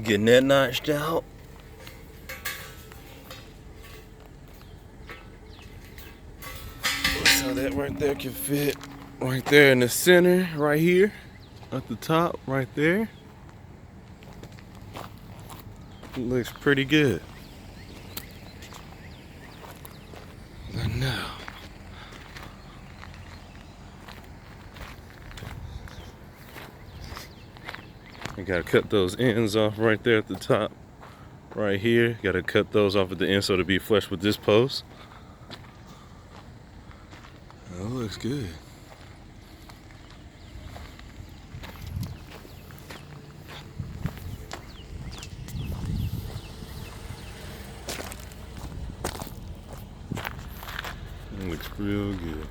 Getting that notched out. So that right there can fit right there in the center, right here, at the top, right there. It looks pretty good. But now, you gotta cut those ends off right there at the top, right here. Gotta cut those off at the end so to be flush with this post. That looks good. It looks real good.